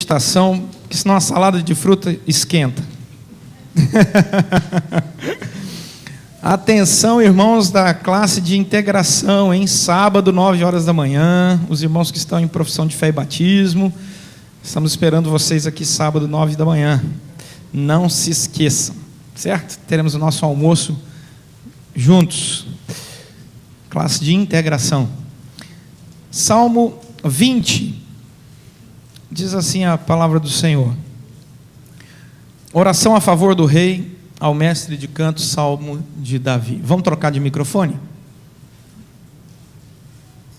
meditação, porque senão a salada de fruta esquenta. Atenção, irmãos da classe de integração, em sábado, 9 horas da manhã, os irmãos que estão em profissão de fé e batismo, estamos esperando vocês aqui sábado, 9 da manhã. Não se esqueçam, certo? Teremos o nosso almoço juntos. Classe de integração. Salmo 20, diz assim a palavra do Senhor: oração a favor do rei, ao mestre de canto, salmo de Davi. Vamos trocar de microfone?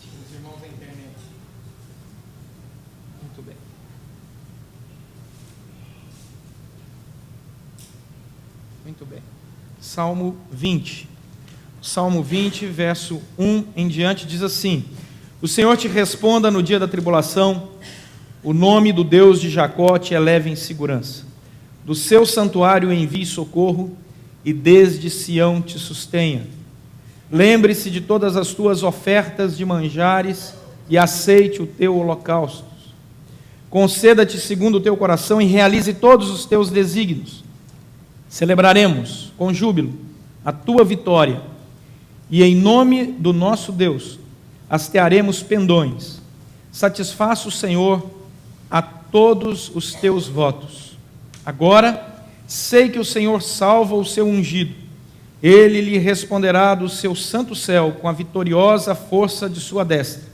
Os irmãos da internet. Muito bem. Muito bem. Salmo 20. Salmo 20, verso 1 em diante, diz assim: o Senhor te responda no dia da tribulação, o nome do Deus de Jacó te eleve em segurança. Do seu santuário envie socorro, e desde Sião te sustenha. Lembre-se de todas as tuas ofertas de manjares, e aceite o teu holocausto. Conceda-te segundo o teu coração, e realize todos os teus desígnios. Celebraremos com júbilo a tua vitória, e em nome do nosso Deus hastearemos pendões. Satisfaça o Senhor a todos os teus votos. Agora sei que o Senhor salva o seu ungido. Ele lhe responderá do seu santo céu com a vitoriosa força de sua destra.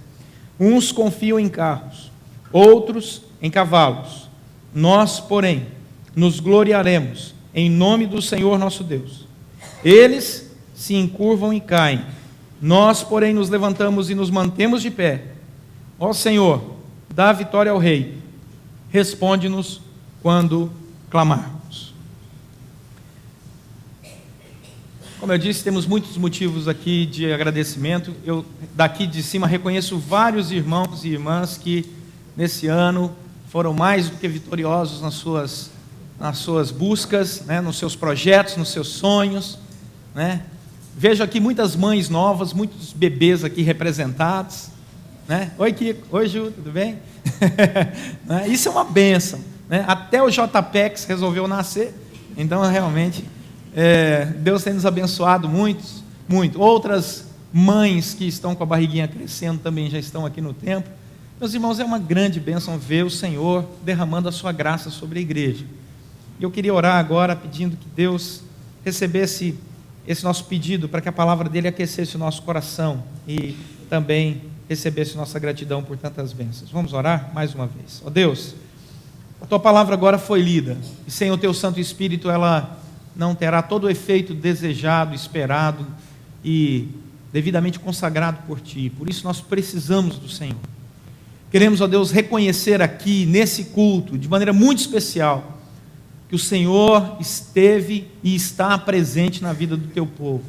Uns confiam em carros, outros em cavalos. Nós, porém, nos gloriaremos em nome do Senhor nosso Deus. Eles se encurvam e caem. Nós, porém, nos levantamos e nos mantemos de pé. Ó Senhor, dá vitória ao rei. Responde-nos quando clamarmos. Como eu disse, temos muitos motivos aqui de agradecimento. Eu, daqui de cima, reconheço vários irmãos e irmãs que, nesse ano, foram mais do que vitoriosos nas suas buscas, né, nos seus projetos, nos seus sonhos, né? Vejo aqui muitas mães novas, muitos bebês aqui representados, né? Oi, Kiko. Oi, Ju, tudo bem? Isso é uma bênção, né? Até o JPEX resolveu nascer, então realmente Deus tem nos abençoado muito. Outras mães que estão com a barriguinha crescendo também já estão aqui no templo. Meus irmãos, é uma grande bênção ver o Senhor derramando a sua graça sobre a igreja. E eu queria orar agora pedindo que Deus recebesse esse nosso pedido para que a palavra dele aquecesse o nosso coração e também recebesse nossa gratidão por tantas bênçãos. Vamos orar mais uma vez. Ó Deus, a tua palavra agora foi lida, e sem o teu Santo Espírito ela não terá todo o efeito desejado, esperado e devidamente consagrado por ti. Por isso nós precisamos do Senhor. Queremos, ó Deus, reconhecer aqui nesse culto, de maneira muito especial, que o Senhor esteve e está presente na vida do teu povo.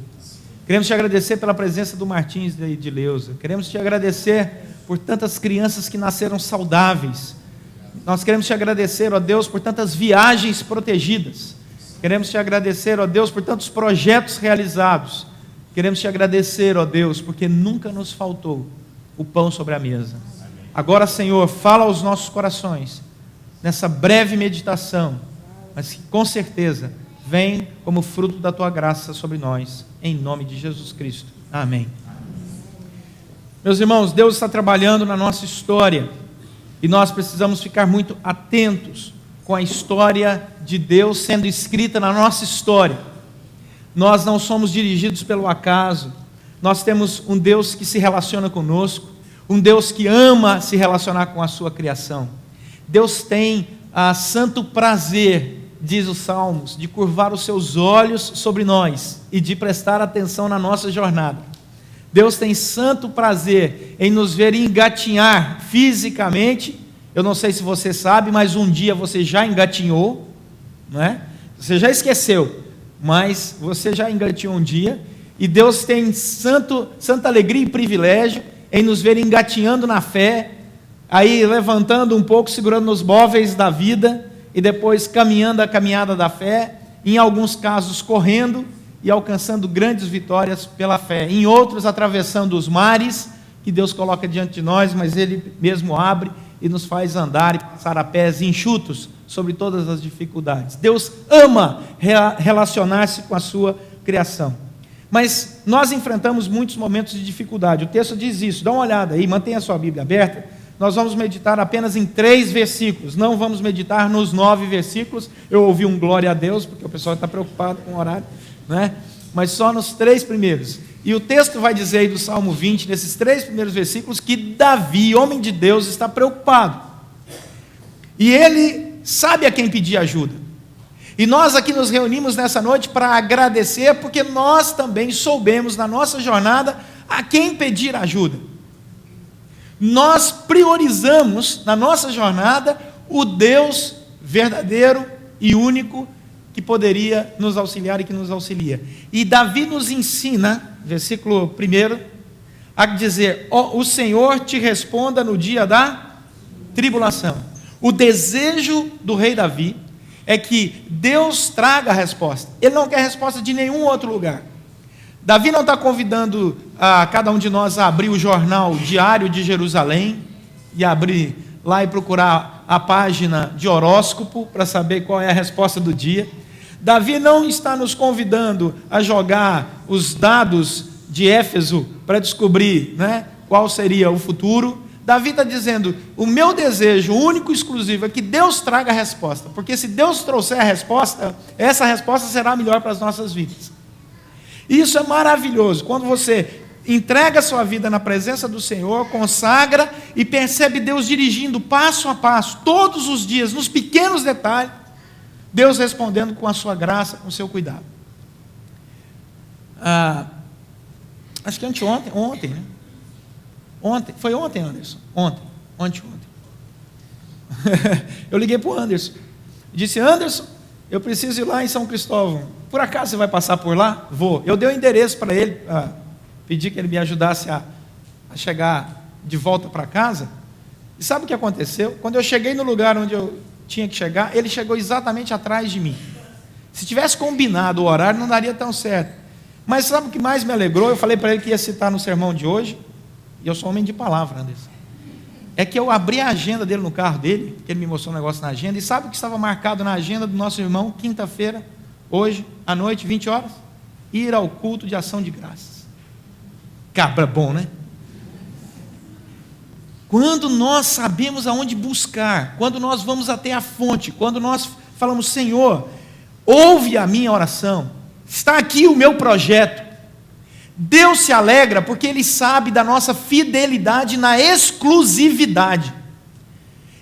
Queremos te agradecer pela presença do Martins e de Leusa. Queremos te agradecer por tantas crianças que nasceram saudáveis. Nós queremos te agradecer, ó Deus, por tantas viagens protegidas. Queremos te agradecer, ó Deus, por tantos projetos realizados. Queremos te agradecer, ó Deus, porque nunca nos faltou o pão sobre a mesa. Agora, Senhor, fala aos nossos corações, nessa breve meditação, mas que com certeza vem como fruto da tua graça sobre nós, em nome de Jesus Cristo. Amém. Meus irmãos, Deus está trabalhando na nossa história, e nós precisamos ficar muito atentos com a história de Deus sendo escrita na nossa história. Nós não somos dirigidos pelo acaso, nós temos um Deus que se relaciona conosco, um Deus que ama se relacionar com a sua criação. Deus tem santo prazer, diz os Salmos, de curvar os seus olhos sobre nós e de prestar atenção na nossa jornada. Deus tem santo prazer em nos ver engatinhar fisicamente. Eu não sei se você sabe, mas um dia você já engatinhou, não é? Você já esqueceu, mas você já engatinhou um dia, e Deus tem santa alegria e privilégio em nos ver engatinhando na fé, aí levantando um pouco, segurando nos móveis da vida, e depois caminhando a caminhada da fé, em alguns casos correndo e alcançando grandes vitórias pela fé, em outros atravessando os mares que Deus coloca diante de nós, mas Ele mesmo abre e nos faz andar e passar a pés enxutos sobre todas as dificuldades. Deus ama relacionar-se com a sua criação. Mas nós enfrentamos muitos momentos de dificuldade. O texto diz isso. Dá uma olhada aí, mantenha a sua Bíblia aberta. Nós vamos meditar apenas em 3 versículos. Não vamos meditar nos 9 versículos. Eu ouvi um glória a Deus, porque o pessoal está preocupado com o horário, né? Mas só nos 3 primeiros. E o texto vai dizer aí do Salmo 20, nesses 3 primeiros versículos, que Davi, homem de Deus, está preocupado. E ele sabe a quem pedir ajuda. E nós aqui nos reunimos nessa noite para agradecer, porque nós também soubemos na nossa jornada a quem pedir ajuda. Nós priorizamos na nossa jornada o Deus verdadeiro e único que poderia nos auxiliar e que nos auxilia. E Davi nos ensina, versículo 1, a dizer: o Senhor te responda no dia da tribulação. O desejo do rei Davi é que Deus traga a resposta. Ele não quer resposta de nenhum outro lugar. Davi não está convidando a cada um de nós a abrir o jornal Diário de Jerusalém e abrir lá e procurar a página de horóscopo para saber qual é a resposta do dia. Davi não está nos convidando a jogar os dados de Éfeso para descobrir, né, qual seria o futuro. Davi está dizendo: o meu desejo único e exclusivo é que Deus traga a resposta, porque se Deus trouxer a resposta, essa resposta será melhor para as nossas vidas. Isso é maravilhoso, quando você entrega a sua vida na presença do Senhor, consagra e percebe Deus dirigindo passo a passo, todos os dias, nos pequenos detalhes, Deus respondendo com a sua graça, com o seu cuidado. Acho que ontem, né? Foi ontem, Anderson? Ontem. Eu liguei para o Anderson, disse: Anderson, eu preciso ir lá em São Cristóvão, por acaso você vai passar por lá? Vou. Eu dei o endereço para ele, pedi que ele me ajudasse a chegar de volta para casa, e sabe o que aconteceu? Quando eu cheguei no lugar onde eu tinha que chegar, ele chegou exatamente atrás de mim. Se tivesse combinado o horário, não daria tão certo. Mas sabe o que mais me alegrou? Eu falei para ele que ia citar no sermão de hoje, e eu sou homem de palavra, Anderson. É que eu abri a agenda dele no carro dele, que ele me mostrou um negócio na agenda, e sabe o que estava marcado na agenda do nosso irmão, quinta-feira, hoje, à noite, 20 horas? Ir ao culto de ação de graças. Cabra bom, né? Quando nós sabemos aonde buscar, quando nós vamos até a fonte, quando nós falamos: Senhor, ouve a minha oração, está aqui o meu projeto. Deus se alegra porque Ele sabe da nossa fidelidade na exclusividade.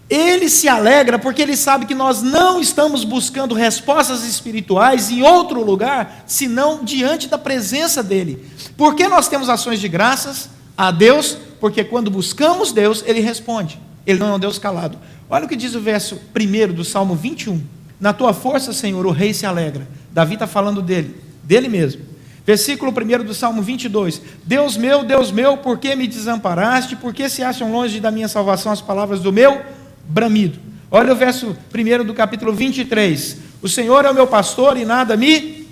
Ele se alegra porque Ele sabe que nós não estamos buscando respostas espirituais em outro lugar, senão diante da presença dEle. Por que nós temos ações de graças a Deus? Porque quando buscamos Deus, Ele responde. Ele não é um Deus calado. Olha o que diz o verso 1 do Salmo 21. Na tua força, Senhor, o rei se alegra. Davi está falando dele mesmo. Versículo 1 do Salmo 22. Deus meu, por que me desamparaste? Por que se acham longe da minha salvação as palavras do meu bramido? Olha o verso 1 do capítulo 23. O Senhor é o meu pastor e nada me...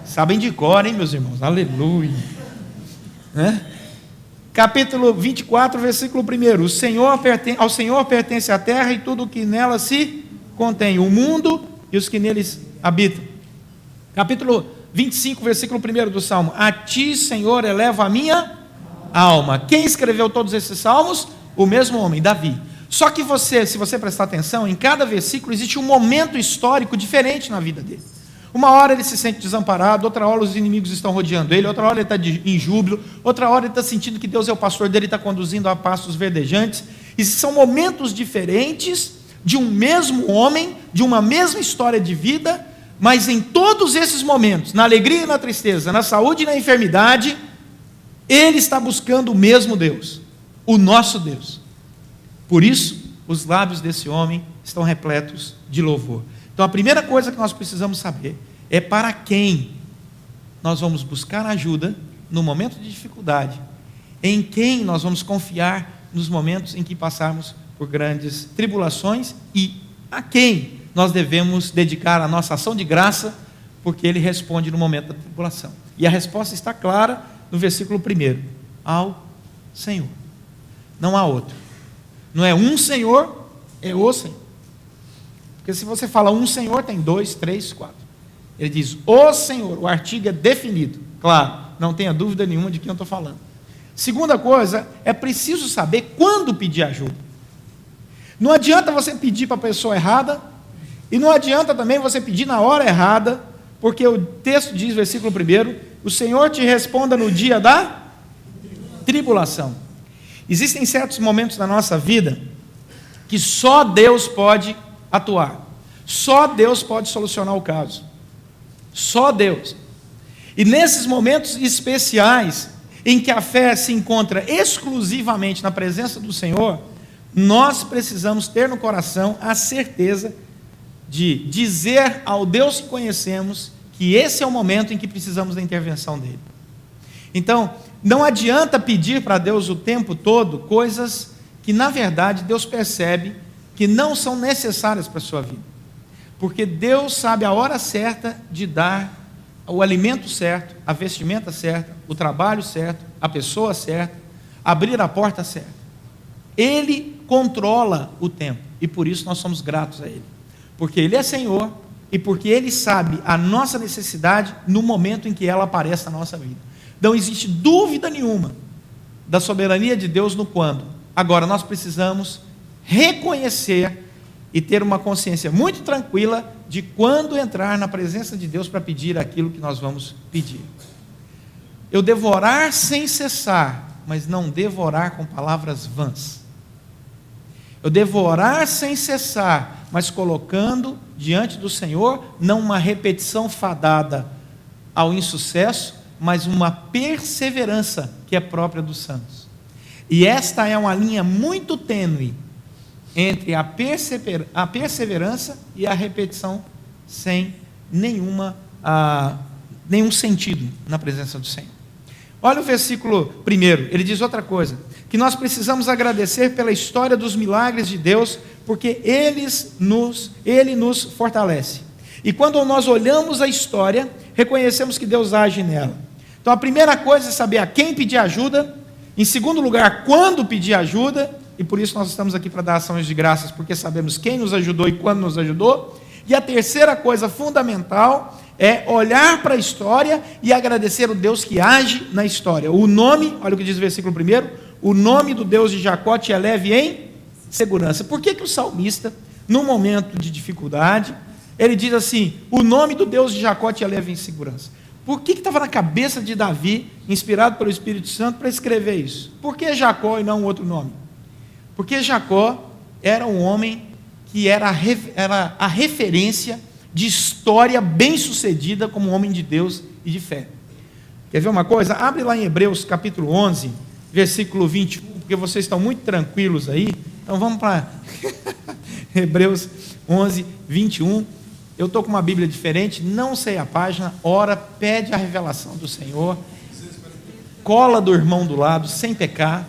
Sabem de cor, hein, meus irmãos? Aleluia. Capítulo 24, versículo 1. Ao Senhor pertence a terra e tudo o que nela se contém, o mundo e os que neles habitam. Capítulo 25, versículo 1 do Salmo. A ti, Senhor, eleva a minha alma. Quem escreveu todos esses salmos? O mesmo homem, Davi. Só que se você prestar atenção, em cada versículo existe um momento histórico diferente na vida dele. Uma hora ele se sente desamparado, outra hora os inimigos estão rodeando ele, outra hora ele está em júbilo, outra hora ele está sentindo que Deus é o pastor dele e está conduzindo a pastos verdejantes. E são momentos diferentes de um mesmo homem, de uma mesma história de vida, mas em todos esses momentos, na alegria e na tristeza, na saúde e na enfermidade, ele está buscando o mesmo Deus, o nosso Deus. Por isso, os lábios desse homem estão repletos de louvor. Então a primeira coisa que nós precisamos saber é para quem nós vamos buscar ajuda no momento de dificuldade, em quem nós vamos confiar nos momentos em que passarmos por grandes tribulações e a quem nós devemos dedicar a nossa ação de graça, porque Ele responde no momento da tribulação. E a resposta está clara no versículo 1, ao Senhor, não há outro. Não é um Senhor, é o Senhor. Porque se você fala um Senhor, tem 2, 3, 4. Ele diz o Senhor, o artigo é definido. Claro, não tenha dúvida nenhuma de quem eu estou falando. Segunda coisa, é preciso saber quando pedir ajuda. Não adianta você pedir para a pessoa errada, e não adianta também você pedir na hora errada, porque o texto diz, versículo 1, o Senhor te responda no dia da tribulação. Existem certos momentos da nossa vida que só Deus pode atuar, só Deus pode solucionar o caso, só Deus. E nesses momentos especiais, em que a fé se encontra exclusivamente na presença do Senhor, nós precisamos ter no coração a certeza de dizer ao Deus que conhecemos que esse é o momento em que precisamos da intervenção dele. Então, não adianta pedir para Deus o tempo todo coisas que, na verdade, Deus percebe que não são necessárias para a sua vida. Porque Deus sabe a hora certa de dar o alimento certo, a vestimenta certa, o trabalho certo, a pessoa certa, abrir a porta certa. Ele controla o tempo e por isso nós somos gratos a Ele. Porque Ele é Senhor e porque Ele sabe a nossa necessidade no momento em que ela aparece na nossa vida. Não existe dúvida nenhuma da soberania de Deus no quando. Agora, nós precisamos reconhecer e ter uma consciência muito tranquila de quando entrar na presença de Deus para pedir aquilo que nós vamos pedir. Eu devo orar sem cessar, mas não devo orar com palavras vãs. Eu devo orar sem cessar, mas colocando diante do Senhor, não uma repetição fadada ao insucesso, mas uma perseverança que é própria dos santos. E esta é uma linha muito tênue entre a perseverança e a repetição sem nenhum sentido na presença do Senhor. Olha o versículo 1, ele diz outra coisa, que nós precisamos agradecer pela história dos milagres de Deus, porque Ele nos fortalece. E quando nós olhamos a história, reconhecemos que Deus age nela. Então a primeira coisa é saber a quem pedir ajuda, em segundo lugar, quando pedir ajuda, e por isso nós estamos aqui para dar ações de graças, porque sabemos quem nos ajudou e quando nos ajudou. E a terceira coisa fundamental é olhar para a história e agradecer o Deus que age na história. O nome, olha o que diz o versículo 1, o nome do Deus de Jacó te eleve em segurança. Por que o salmista, num momento de dificuldade, ele diz assim, o nome do Deus de Jacó te eleve em segurança? Por que estava na cabeça de Davi, inspirado pelo Espírito Santo, para escrever isso? Por que Jacó e não outro nome? Porque Jacó era um homem que era a referência de história bem-sucedida como homem de Deus e de fé. Quer ver uma coisa? Abre lá em Hebreus capítulo 11, versículo 21, porque vocês estão muito tranquilos aí, então vamos para Hebreus 11, 21. Eu estou com uma Bíblia diferente, não sei a página, ora, pede a revelação do Senhor, cola do irmão do lado, sem pecar.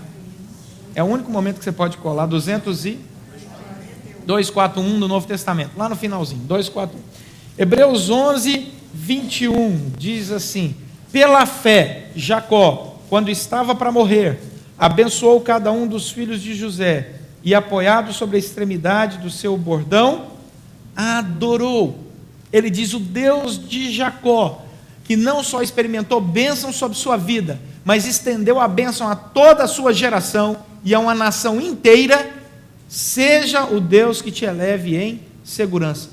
É o único momento que você pode colar, 241 do Novo Testamento, lá no finalzinho, 241. Hebreus 11, 21, diz assim, pela fé, Jacó, quando estava para morrer, abençoou cada um dos filhos de José, e apoiado sobre a extremidade do seu bordão, adorou. Ele diz, o Deus de Jacó, que não só experimentou bênção sobre sua vida, mas estendeu a bênção a toda a sua geração, e a uma nação inteira, seja o Deus que te eleve em segurança.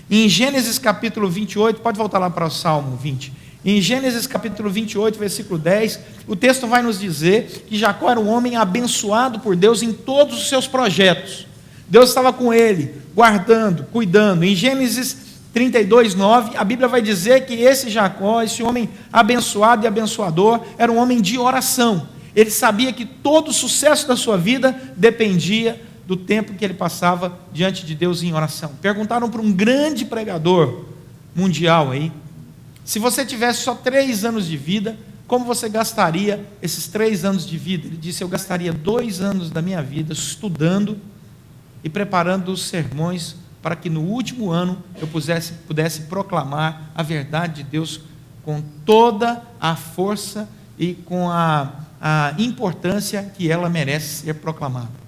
Em Gênesis capítulo 28, pode voltar lá para o Salmo 20, em Gênesis capítulo 28, versículo 10, o texto vai nos dizer que Jacó era um homem abençoado por Deus em todos os seus projetos. Deus estava com ele, guardando, cuidando. Em Gênesis 32, 9, a Bíblia vai dizer que esse Jacó, esse homem abençoado e abençoador, era um homem de oração. Ele sabia que todo o sucesso da sua vida dependia do tempo que ele passava diante de Deus em oração. Perguntaram para um grande pregador mundial aí, se você tivesse só 3 anos de vida, como você gastaria esses 3 anos de vida? Ele disse, eu gastaria 2 anos da minha vida estudando e preparando os sermões para que no último ano eu pudesse proclamar a verdade de Deus com toda a força e com a importância que ela merece ser proclamada.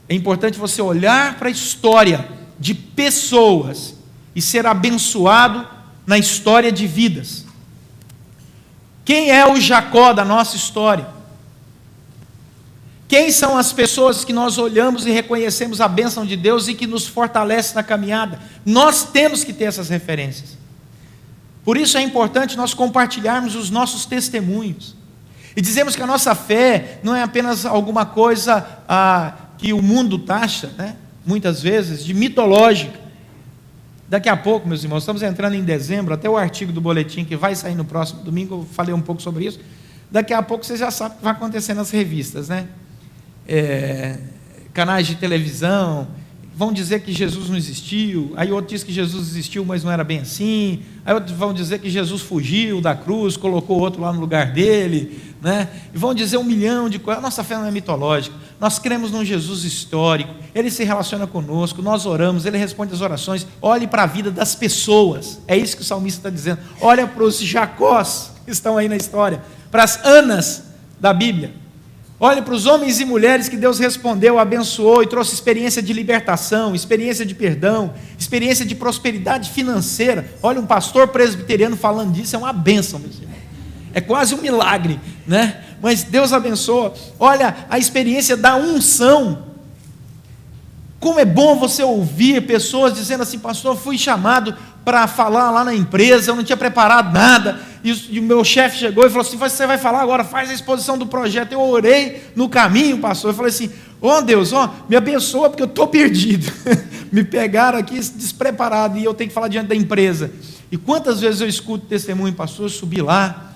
É importante você olhar para a história de pessoas e ser abençoado na história de vidas. Quem é o Jacó da nossa história? Quem são as pessoas que nós olhamos e reconhecemos a bênção de Deus e que nos fortalece na caminhada? Nós temos que ter essas referências. Por isso é importante nós compartilharmos os nossos testemunhos. E dizemos que a nossa fé não é apenas alguma coisa que o mundo taxa, né? Muitas vezes, de mitológica. Daqui a pouco, meus irmãos, estamos entrando em dezembro, até o artigo do boletim que vai sair no próximo domingo, eu falei um pouco sobre isso. Daqui a pouco você já sabe o que vai acontecer nas revistas, né? Canais de televisão vão dizer que Jesus não existiu, aí outro diz que Jesus existiu, mas não era bem assim, aí outros vão dizer que Jesus fugiu da cruz, colocou outro lá no lugar dele, né? E vão dizer 1 milhão de coisas. A nossa fé não é mitológica, nós cremos num Jesus histórico, ele se relaciona conosco, nós oramos, ele responde as orações. Olhe para a vida das pessoas, é isso que o salmista está dizendo. Olha para os Jacós que estão aí na história, para as Anas da Bíblia. Olhe para os homens e mulheres que Deus respondeu, abençoou e trouxe experiência de libertação, experiência de perdão, experiência de prosperidade financeira. Olha, um pastor presbiteriano falando disso é uma bênção, meus irmãos. É quase um milagre, né? Mas Deus abençoa. Olha a experiência da unção. Como é bom você ouvir pessoas dizendo assim: pastor, fui chamado para falar lá na empresa, eu não tinha preparado nada, e o meu chefe chegou e falou assim: você vai falar agora, faz a exposição do projeto. Eu orei no caminho, pastor, eu falei assim: Deus, me abençoa, porque eu estou perdido, me pegaram aqui despreparado, e eu tenho que falar diante da empresa. E quantas vezes eu escuto testemunho, pastor, eu subi lá,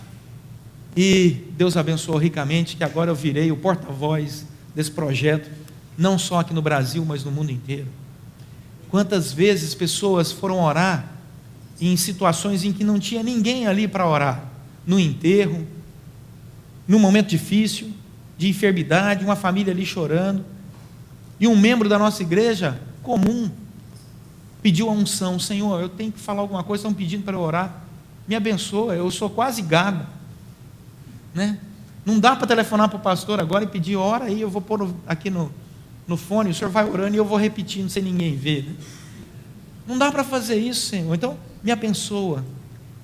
e Deus abençoou ricamente, que agora eu virei o porta-voz desse projeto, não só aqui no Brasil, mas no mundo inteiro. Quantas vezes pessoas foram orar em situações em que não tinha ninguém ali para orar, no enterro, num momento difícil, de enfermidade, uma família ali chorando, e um membro da nossa igreja comum pediu a unção: Senhor, eu tenho que falar alguma coisa, estão pedindo para eu orar, me abençoa, eu sou quase gago, né? Não dá para telefonar para o pastor agora e pedir: ora aí, eu vou pôr aqui no fone, o senhor vai orando e eu vou repetindo sem ninguém ver, né? Não dá para fazer isso, Senhor, então me abençoa.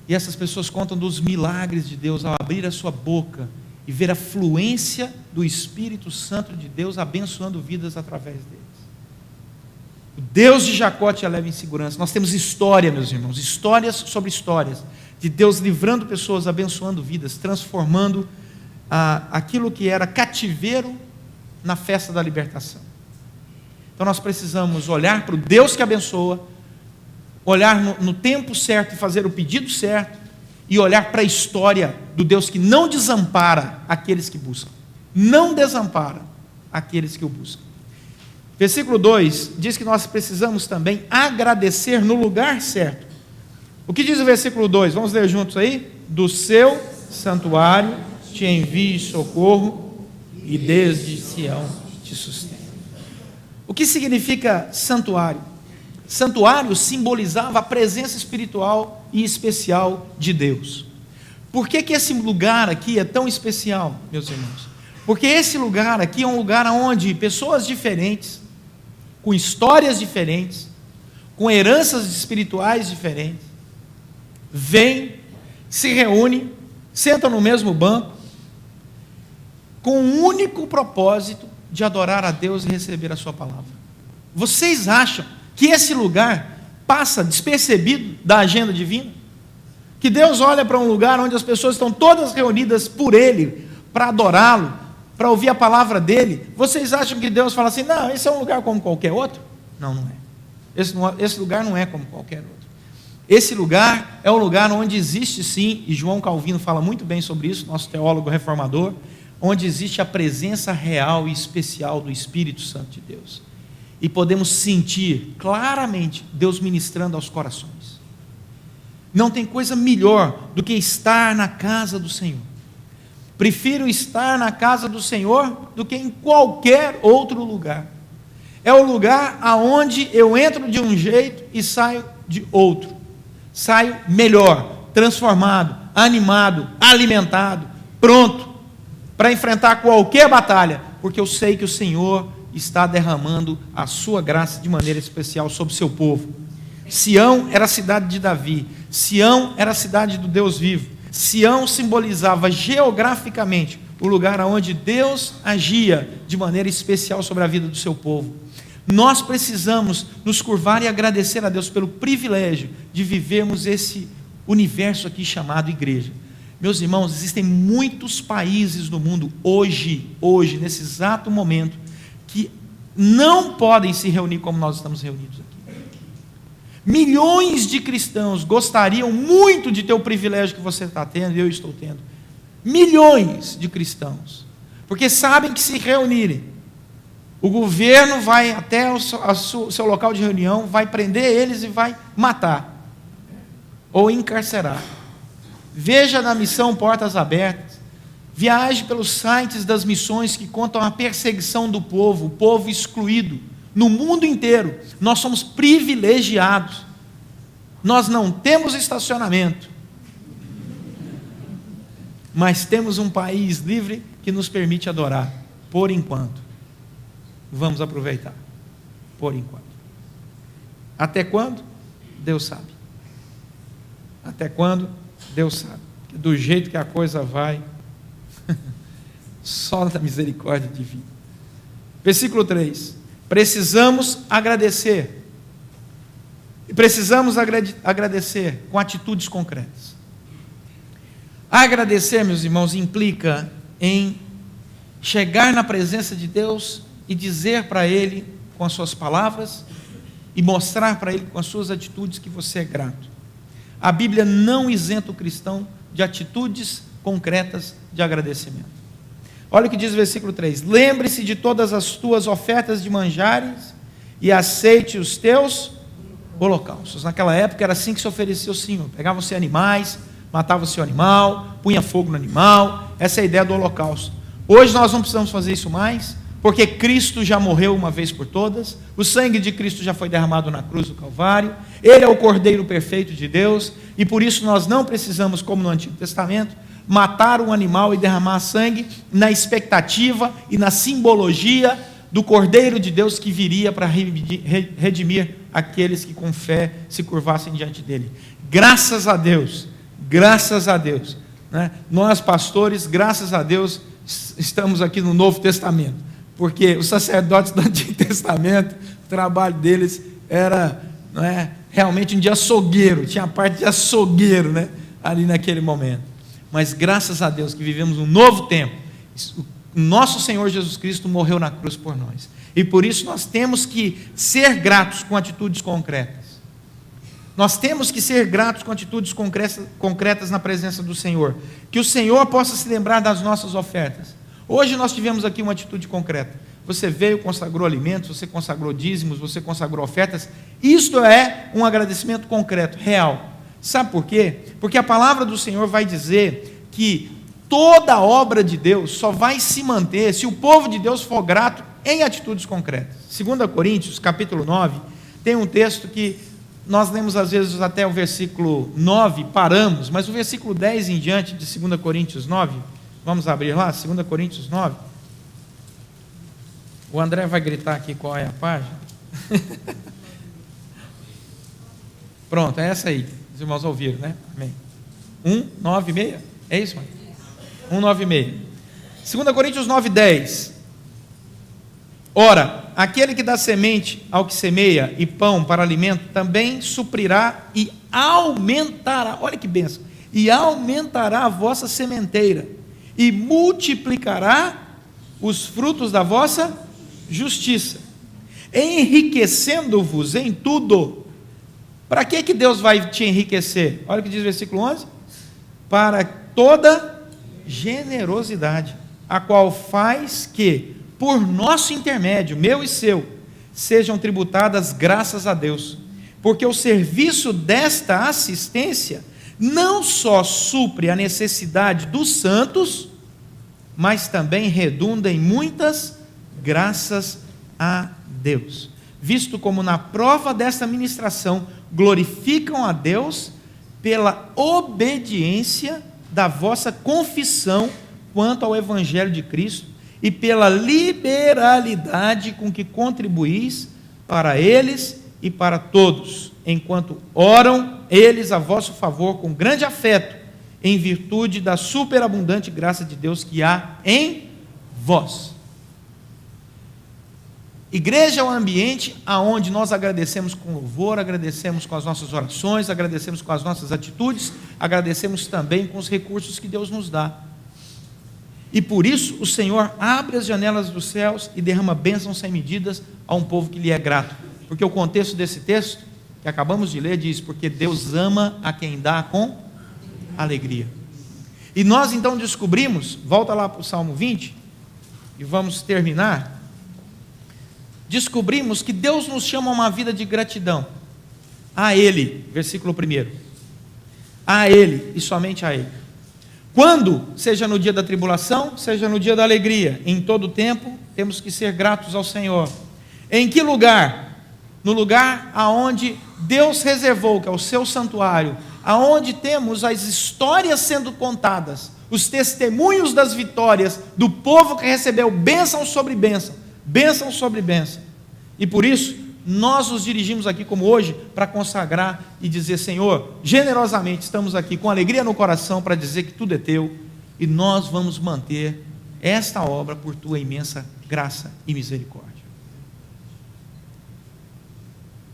E essas pessoas contam dos milagres de Deus ao abrir a sua boca e ver a fluência do Espírito Santo de Deus abençoando vidas através deles. O Deus de Jacó te leva em segurança. Nós temos história, meus irmãos, histórias sobre histórias, de Deus livrando pessoas, abençoando vidas, transformando aquilo que era cativeiro na festa da libertação. Então nós precisamos olhar para o Deus que abençoa, olhar no tempo certo e fazer o pedido certo, e olhar para a história do Deus que não desampara aqueles que buscam, não desampara aqueles que o buscam. Versículo 2 diz que nós precisamos também agradecer no lugar certo. O que diz o versículo 2? Vamos ler juntos aí? Do seu santuário te envie socorro, e desde Sião te sustenta. O que significa santuário? Santuário simbolizava a presença espiritual e especial de Deus. Por que esse lugar aqui é tão especial, meus irmãos? Porque esse lugar aqui é um lugar onde pessoas diferentes, com histórias diferentes, com heranças espirituais diferentes, vêm, se reúnem, sentam no mesmo banco, com um único propósito de adorar a Deus e receber a sua palavra. Vocês acham que esse lugar passa despercebido da agenda divina? Que Deus olha para um lugar onde as pessoas estão todas reunidas por Ele, para adorá-lo, para ouvir a palavra dEle? Vocês acham que Deus fala assim: não, esse é um lugar como qualquer outro? Não, não é. Esse lugar não é como qualquer outro. Esse lugar é um lugar onde existe sim, e João Calvino fala muito bem sobre isso, nosso teólogo reformador, onde existe a presença real e especial do Espírito Santo de Deus. E podemos sentir claramente Deus ministrando aos corações. Não tem coisa melhor do que estar na casa do Senhor. Prefiro estar na casa do Senhor do que em qualquer outro lugar. É o lugar aonde eu entro de um jeito e saio de outro. Saio melhor, transformado, animado, alimentado, pronto para enfrentar qualquer batalha, porque eu sei que o Senhor está derramando a sua graça de maneira especial sobre o seu povo. Sião era a cidade de Davi, Sião era a cidade do Deus vivo, Sião simbolizava geograficamente o lugar onde Deus agia de maneira especial sobre a vida do seu povo. Nós precisamos nos curvar e agradecer a Deus pelo privilégio de vivermos esse universo aqui chamado igreja. Meus irmãos, existem muitos países no mundo hoje, nesse exato momento, que não podem se reunir como nós estamos reunidos aqui. Milhões de cristãos gostariam muito de ter o privilégio que você está tendo e eu estou tendo. Milhões de cristãos, porque sabem que se reunirem, o governo vai até o seu local de reunião, vai prender eles e vai matar, ou encarcerar. Veja na missão Portas Abertas, viaje pelos sites das missões que contam a perseguição do povo, o povo excluído, no mundo inteiro. Nós somos privilegiados, nós não temos estacionamento, mas temos um país livre que nos permite adorar, por enquanto. Vamos aproveitar, por enquanto. Até quando? Deus sabe. Até quando? Deus sabe. Do jeito que a coisa vai, só da misericórdia divina. Versículo 3. Precisamos agradecer. E precisamos agradecer com atitudes concretas. Agradecer, meus irmãos, implica em chegar na presença de Deus e dizer para Ele com as suas palavras e mostrar para Ele com as suas atitudes que você é grato. A Bíblia não isenta o cristão de atitudes concretas de agradecimento. Olha o que diz o versículo 3: lembre-se de todas as tuas ofertas de manjares e aceite os teus holocaustos. Naquela época era assim que se oferecia ao Senhor. Pegavam-se animais, matava o seu animal, punha fogo no animal. Essa é a ideia do holocausto. Hoje nós não precisamos fazer isso mais, porque Cristo já morreu uma vez por todas, o sangue de Cristo já foi derramado na cruz do Calvário, Ele é o Cordeiro perfeito de Deus, e por isso nós não precisamos, como no Antigo Testamento, matar um animal e derramar sangue na expectativa e na simbologia do Cordeiro de Deus que viria para redimir aqueles que com fé se curvassem diante dele. Graças a Deus, né? Nós pastores, graças a Deus, estamos aqui no Novo Testamento, porque os sacerdotes do Antigo Testamento, o trabalho deles era, não é, realmente um de açougueiro, tinha a parte de açougueiro, né, ali naquele momento. Mas graças a Deus que vivemos um novo tempo, o nosso Senhor Jesus Cristo morreu na cruz por nós, e por isso nós temos que ser gratos com atitudes concretas. Nós temos que ser gratos com atitudes concretas na presença do Senhor, que o Senhor possa se lembrar das nossas ofertas. Hoje nós tivemos aqui uma atitude concreta. Você veio, consagrou alimentos, você consagrou dízimos, você consagrou ofertas. Isto é um agradecimento concreto, real. Sabe por quê? Porque a palavra do Senhor vai dizer que toda obra de Deus só vai se manter se o povo de Deus for grato em atitudes concretas. 2 Coríntios, capítulo 9, tem um texto que nós lemos às vezes até o versículo 9, paramos, mas o versículo 10 em diante de 2 Coríntios 9, vamos abrir lá, 2 Coríntios 9. O André vai gritar aqui qual é a página. Pronto, é essa aí. Os irmãos ouviram, né? Amém. 1:9:6? É isso, mãe? 1:9:6. 2 Coríntios 9:10. Ora, aquele que dá semente ao que semeia e pão para alimento, também suprirá e aumentará, olha que bênção, e aumentará a vossa sementeira, e multiplicará os frutos da vossa justiça, enriquecendo-vos em tudo. Para que Deus vai te enriquecer? Olha o que diz o versículo 11: para toda generosidade, a qual faz que, por nosso intermédio, meu e seu, sejam tributadas graças a Deus, porque o serviço desta assistência não só supre a necessidade dos santos, mas também redunda em muitas graças a Deus, visto como na prova desta ministração glorificam a Deus pela obediência da vossa confissão quanto ao Evangelho de Cristo, e pela liberalidade com que contribuís para eles e para todos, enquanto oram eles a vosso favor com grande afeto, em virtude da superabundante graça de Deus que há em vós. Igreja é um ambiente onde nós agradecemos com louvor, agradecemos com as nossas orações, agradecemos com as nossas atitudes, agradecemos também com os recursos que Deus nos dá. E por isso o Senhor abre as janelas dos céus e derrama bênçãos sem medidas a um povo que lhe é grato. Porque o contexto desse texto, que acabamos de ler, diz: porque Deus ama a quem dá com alegria. E nós então descobrimos, volta lá para o Salmo 20, e vamos terminar. Descobrimos que Deus nos chama a uma vida de gratidão a Ele, versículo 1, a Ele e somente a Ele. Quando, seja no dia da tribulação, seja no dia da alegria, em todo tempo, temos que ser gratos ao Senhor. Em que lugar? No lugar aonde Deus reservou, que é o seu santuário, aonde temos as histórias sendo contadas, os testemunhos das vitórias do povo que recebeu bênção sobre bênção, bênção sobre bênção. E por isso, nós nos dirigimos aqui como hoje para consagrar e dizer: Senhor, generosamente estamos aqui com alegria no coração para dizer que tudo é teu, e nós vamos manter esta obra por tua imensa graça e misericórdia.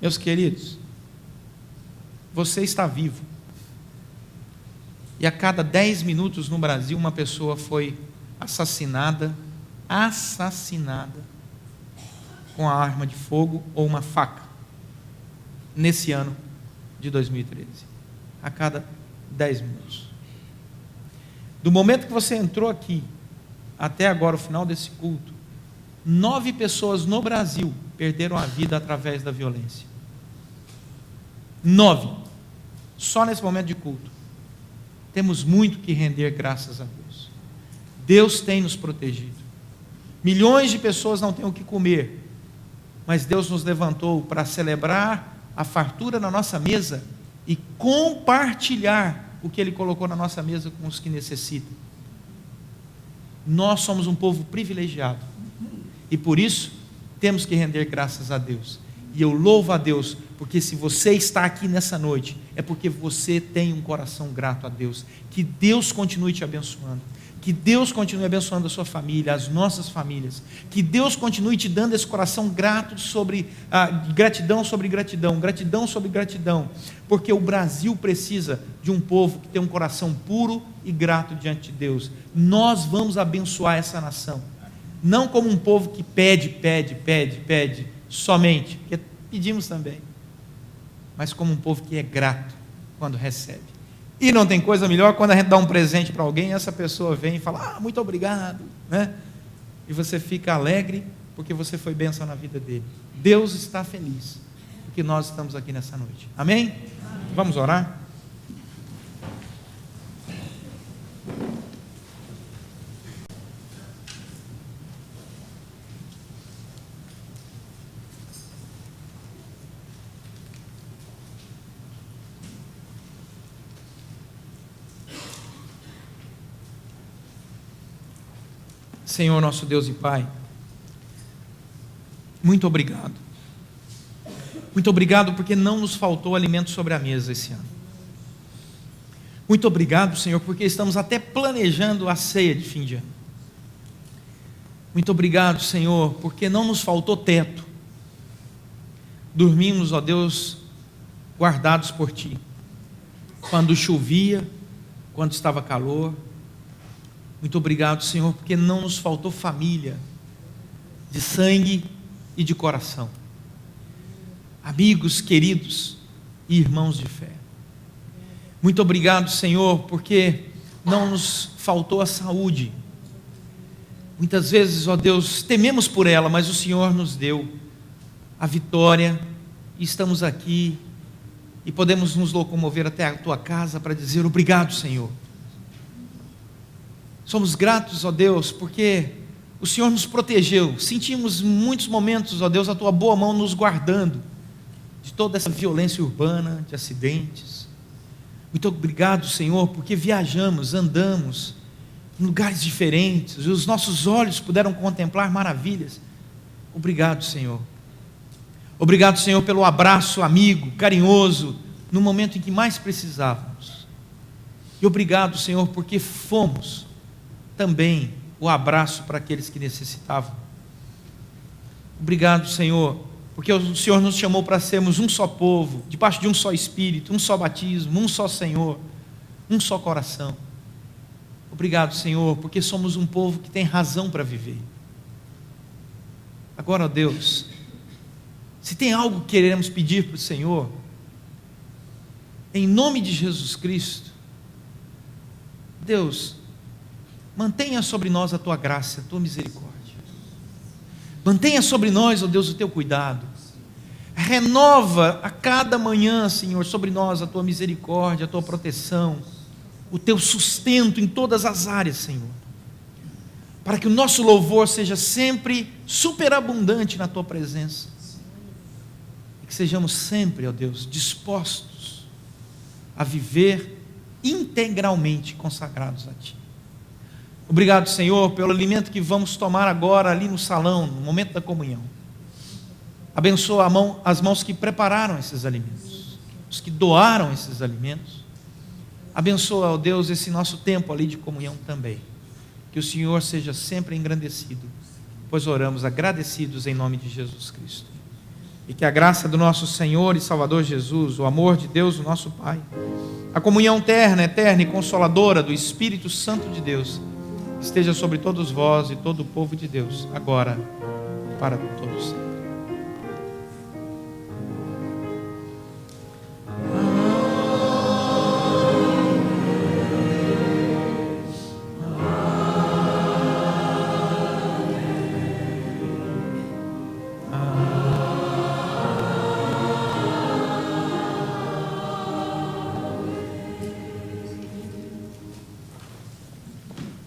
Meus queridos, você está vivo, e a cada 10 minutos no Brasil uma pessoa foi assassinada com a arma de fogo ou uma faca, nesse ano de 2013, a cada 10 minutos. Do momento que você entrou aqui, até agora, o final desse culto, 9 pessoas no Brasil perderam a vida através da violência. 9, só nesse momento de culto. Temos muito que render graças a Deus. Deus tem nos protegido. Milhões de pessoas não têm o que comer, mas Deus nos levantou para celebrar a fartura na nossa mesa e compartilhar o que Ele colocou na nossa mesa com os que necessitam. Nós somos um povo privilegiado, e por isso temos que render graças a Deus. E eu louvo a Deus, porque se você está aqui nessa noite, é porque você tem um coração grato a Deus. Que Deus continue te abençoando, que Deus continue abençoando a sua família, as nossas famílias, que Deus continue te dando esse coração grato sobre gratidão sobre gratidão, gratidão sobre gratidão, porque o Brasil precisa de um povo que tem um coração puro e grato diante de Deus. Nós vamos abençoar essa nação, não como um povo que pede somente, porque pedimos também, mas como um povo que é grato quando recebe. E não tem coisa melhor quando a gente dá um presente para alguém e essa pessoa vem e fala: muito obrigado, né? E você fica alegre porque você foi bênção na vida dele. Deus está feliz porque nós estamos aqui nessa noite. Amém? Amém. Vamos orar? Senhor, nosso Deus e Pai, muito obrigado. Muito obrigado porque não nos faltou alimento sobre a mesa esse ano. Muito obrigado, Senhor, porque estamos até planejando a ceia de fim de ano. Muito obrigado, Senhor, porque não nos faltou teto. Dormimos, ó Deus, guardados por Ti. Quando chovia, quando estava calor. Muito obrigado, Senhor, porque não nos faltou família, de sangue e de coração, amigos queridos e irmãos de fé. Muito obrigado, Senhor, porque não nos faltou a saúde. Muitas vezes, ó Deus, tememos por ela, mas o Senhor nos deu a vitória, e estamos aqui, e podemos nos locomover até a Tua casa para dizer: obrigado, Senhor. Somos gratos, ó Deus, porque o Senhor nos protegeu. Sentimos em muitos momentos, ó Deus, a Tua boa mão nos guardando de toda essa violência urbana, de acidentes. Muito obrigado, Senhor, porque viajamos, andamos, em lugares diferentes, os nossos olhos puderam contemplar maravilhas. Obrigado, Senhor. Obrigado, Senhor, pelo abraço amigo, carinhoso, no momento em que mais precisávamos. E obrigado, Senhor, porque fomos também o abraço para aqueles que necessitavam. Obrigado, Senhor, porque o Senhor nos chamou para sermos um só povo, debaixo de um só Espírito, um só batismo, um só Senhor, um só coração. Obrigado, Senhor, porque somos um povo que tem razão para viver. Agora, ó Deus, se tem algo que queremos pedir para o Senhor, em nome de Jesus Cristo, Deus, mantenha sobre nós a Tua graça, a Tua misericórdia. Mantenha sobre nós, ó Deus, o Teu cuidado. Renova a cada manhã, Senhor, sobre nós a Tua misericórdia, a Tua proteção, o Teu sustento em todas as áreas, Senhor. Para que o nosso louvor seja sempre superabundante na Tua presença. E que sejamos sempre, ó Deus, dispostos a viver integralmente consagrados a Ti. Obrigado, Senhor, pelo alimento que vamos tomar agora ali no salão, no momento da comunhão. Abençoa as mãos que prepararam esses alimentos, os que doaram esses alimentos. Abençoa, ó Deus, esse nosso tempo ali de comunhão também. Que o Senhor seja sempre engrandecido, pois oramos agradecidos em nome de Jesus Cristo. E que a graça do nosso Senhor e Salvador Jesus, o amor de Deus, o nosso Pai, a comunhão eterna e consoladora do Espírito Santo de Deus, esteja sobre todos vós e todo o povo de Deus, agora, para todos sempre.